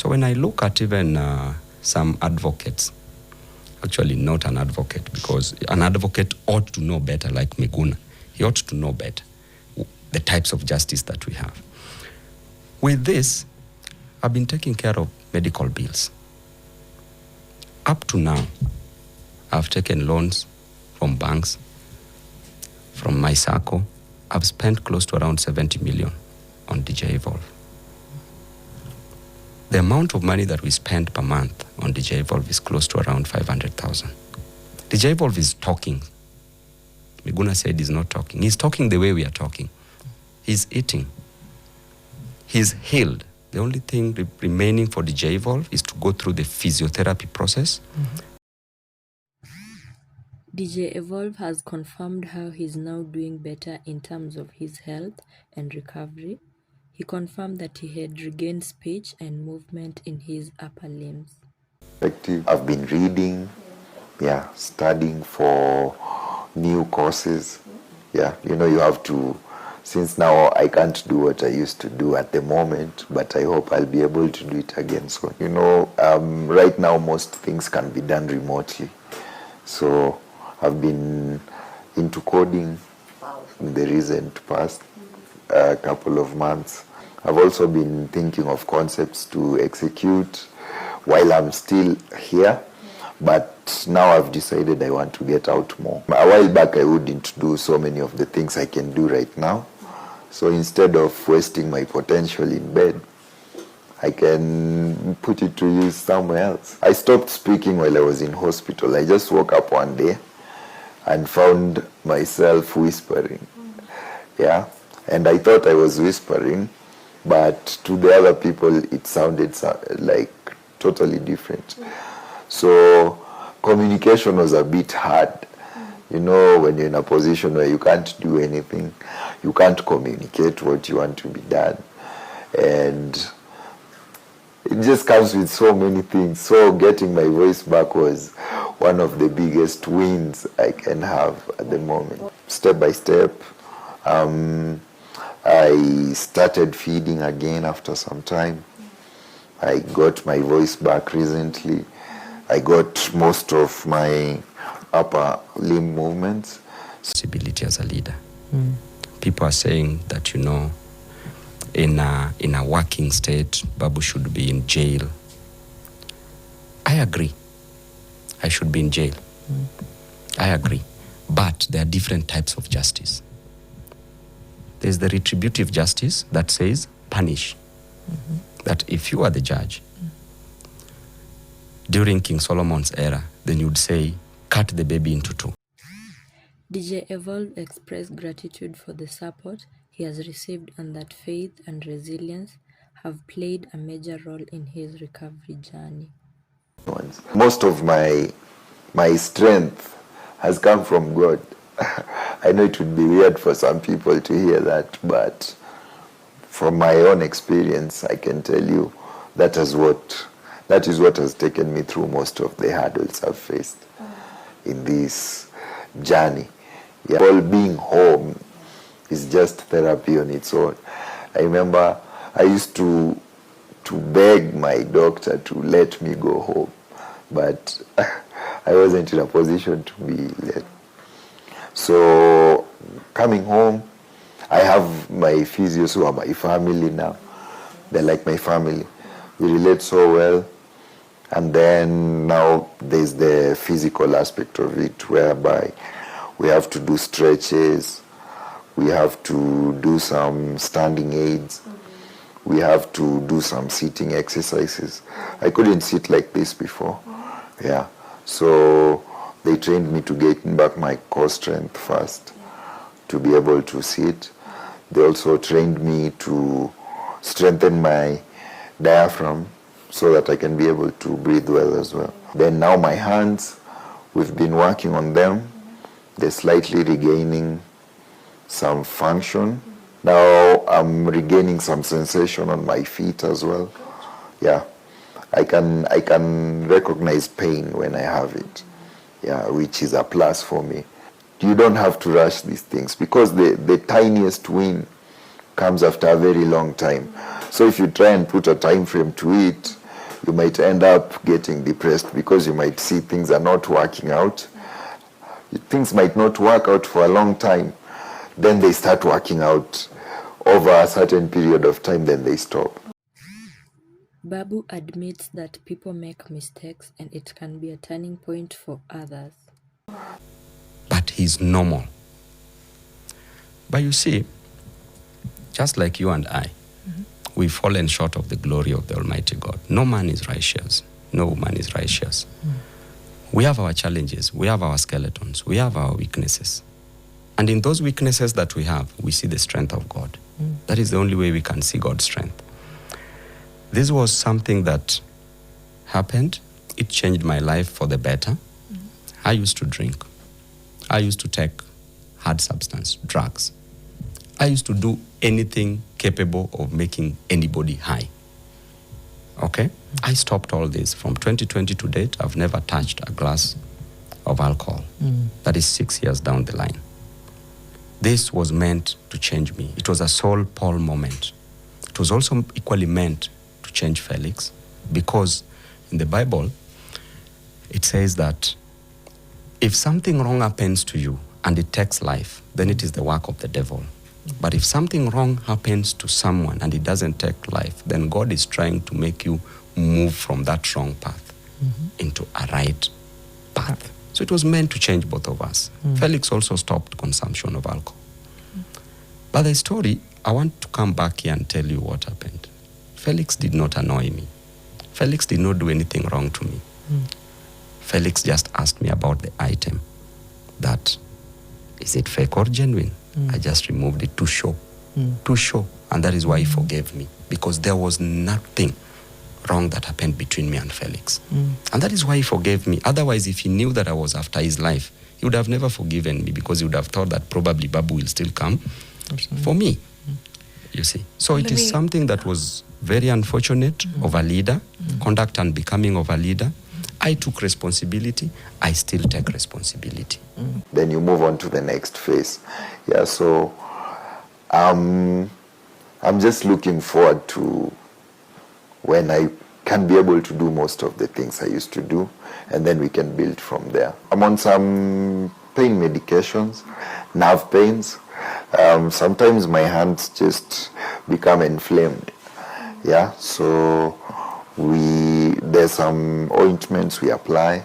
So when I look at even some advocates, actually not an advocate, because an advocate ought to know better, like Miguna. He ought to know better the types of justice that we have. With this, I've been taking care of medical bills. Up to now, I've taken loans from banks, from my circle. I've spent close to around 70 million on DJ Evolve. The amount of money that we spend per month on DJ Evolve is close to around 500,000. DJ Evolve is talking. Miguna said he's not talking. He's talking the way we are talking. He's eating. He's healed. The only thing remaining for DJ Evolve is to go through the physiotherapy process. DJ Evolve has confirmed how he's now doing better in terms of his health and recovery. He confirmed that he had regained speech and movement in his upper limbs. I've been reading, studying for new courses. You have to, since now I can't do what I used to do at the moment, but I hope I'll be able to do it again soon. Right now most things can be done remotely. So I've been into coding in the recent past couple of months. I've also been thinking of concepts to execute while I'm still here, but now I've decided I want to get out more. A while back I wouldn't do so many of the things I can do right now. So instead of wasting my potential in bed, I can put it to use somewhere else. I stopped speaking while I was in hospital. I just woke up one day and found myself whispering. And I thought I was whispering, but to the other people it sounded like totally different. So communication was a bit hard. When you're in a position where you can't do anything, you can't communicate what you want to be done. And it just comes with so many things. So getting my voice back was one of the biggest wins I can have at the moment. Step by step, I started feeding again after some time. I got my voice back recently. I got most of my upper limb movements. Responsibility as a leader. People are saying that, in a working state, Babu should be in jail. I agree. I should be in jail. I agree. But there are different types of justice. There's the retributive justice that says punish. That if you are the judge, during King Solomon's era, then you'd say, cut the baby into two. DJ Evolve expressed gratitude for the support he has received and that faith and resilience have played a major role in his recovery journey. Most of my strength has come from God. I know it would be weird for some people to hear that, but from my own experience, I can tell you that is what has taken me through most of the hurdles I've faced in this journey. All being home is just therapy on its own. I remember I used to beg my doctor to let me go home, but I wasn't in a position to be let. So coming home, I have my physios who are my family now. They're like my family. We relate so well. And then now there's the physical aspect of it, whereby we have to do stretches, we have to do some standing aids, we have to do some sitting exercises. I couldn't sit like this before. So they trained me to get back my core strength first, to be able to sit. They also trained me to strengthen my diaphragm so that I can be able to breathe well as well. Then now my hands, we've been working on them. They're slightly regaining some function. Now I'm regaining some sensation on my feet as well. I can recognize pain when I have it, which is a plus for me. You don't have to rush these things because the tiniest win comes after a very long time. So if you try and put a time frame to it, you might end up getting depressed because you might see things are not working out. Things might not work out for a long time. Then they start working out over a certain period of time, then they stop. Babu admits that people make mistakes and it can be a turning point for others. But he's normal. But you see, just like you and I, we've fallen short of the glory of the Almighty God. No man is righteous. No woman is righteous. We have our challenges. We have our skeletons. We have our weaknesses. And in those weaknesses that we have, we see the strength of God. That is the only way we can see God's strength. This was something that happened. It changed my life for the better. I used to drink. I used to take hard substance, drugs. I used to do anything capable of making anybody high. Okay? I stopped all this. From 2020 to date, I've never touched a glass of alcohol. That is 6 years down the line. This was meant to change me. It was a Saul Paul moment. It was also equally meant to change Felix, because in the Bible, it says that if something wrong happens to you and it takes life, then it is the work of the devil. But if something wrong happens to someone and it doesn't take life, then God is trying to make you move from that wrong path into a right path. So it was meant to change both of us. Felix also stopped consumption of alcohol. But the story, I want to come back here and tell you what happened. Felix did not annoy me. Felix did not do anything wrong to me. Felix just asked me about the item. That, is it fake or genuine? I just removed it to show. To show. And that is why he forgave me. Because there was nothing wrong that happened between me and Felix. And that is why he forgave me. Otherwise, if he knew that I was after his life, he would have never forgiven me, because he would have thought that probably Babu will still come for me. You see. So it is something that was very unfortunate of a leader, conduct and becoming of a leader. I took responsibility. I still take responsibility. Then you move on to the next phase. Yeah, so I'm just looking forward to when I can be able to do most of the things I used to do, and then we can build from there. I'm on some pain medications, nerve pains. Sometimes my hands just become inflamed. Yeah, so there's some ointments we apply.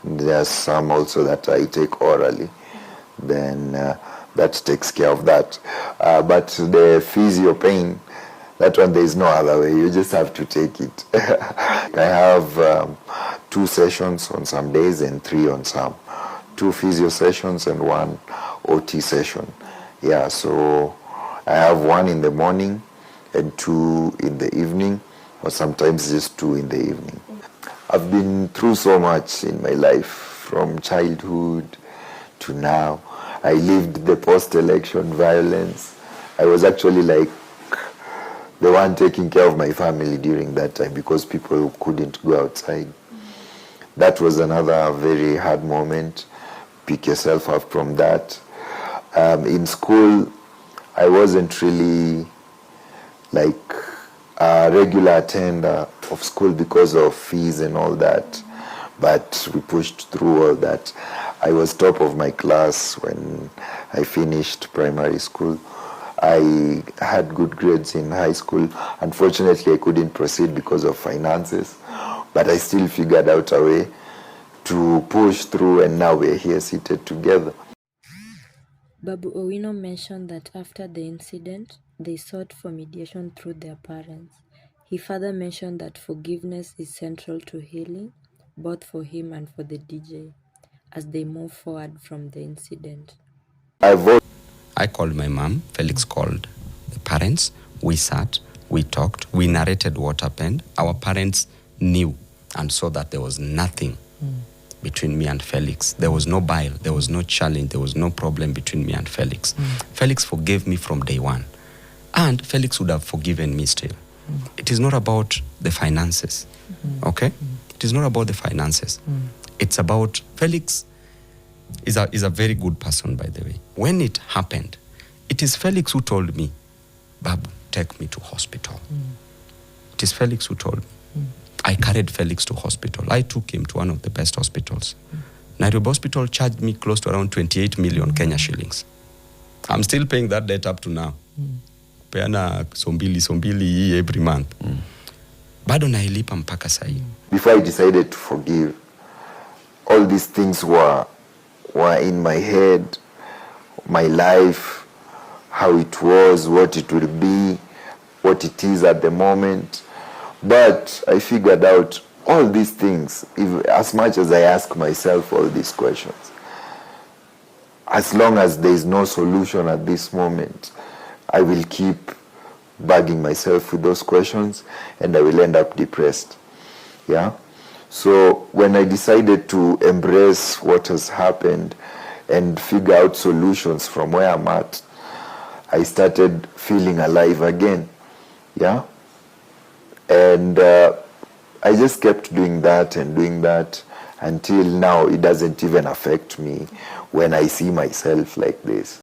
There's some also that I take orally. Then that takes care of that. But the physio pain, that one, there is no other way. You just have to take it. I have 2 sessions on some days and 3 on some. 2 physio sessions and 1 OT session. Yeah, so I have 1 in the morning and 2 in the evening, or sometimes just 2 in the evening. I've been through so much in my life, from childhood to now. I lived the post-election violence. I was actually like the one taking care of my family during that time, because people couldn't go outside. That was another very hard moment. Pick yourself up from that. In school, I wasn't really like a regular attender of school because of fees and all that, but we pushed through all that. I was top of my class when I finished primary school. I had good grades in high school. Unfortunately, I couldn't proceed because of finances, but I still figured out a way to push through, and now we're here seated together. Babu Owino mentioned that after the incident, they sought for mediation through their parents. He further mentioned that forgiveness is central to healing, both for him and for the DJ, as they move forward from the incident. I called my mom, Felix called the parents, we sat, we talked, we narrated what happened. Our parents knew and saw that there was nothing between me and Felix. There was no bile, there was no challenge, there was no problem between me and Felix. Felix forgave me from day one. And Felix would have forgiven me still. It is not about the finances, okay? It is not about the finances. It's about, Felix is a very good person, by the way. When it happened, it is Felix who told me, Babu, take me to hospital. It is Felix who told me. I carried Felix to hospital. I took him to one of the best hospitals. Nairobi Hospital charged me close to around 28 million Kenya shillings. I'm still paying that debt up to now. Peana sombili every month. Bado nailipa mpaka sahi. Before I decided to forgive, all these things were in my head, my life, how it was, what it will be, what it is at the moment. But I figured out all these things, as much as I ask myself all these questions. As long as there is no solution at this moment, I will keep bugging myself with those questions and I will end up depressed. Yeah? So when I decided to embrace what has happened and figure out solutions from where I'm at, I started feeling alive again. Yeah? And I just kept doing that until now. It doesn't even affect me when I see myself like this.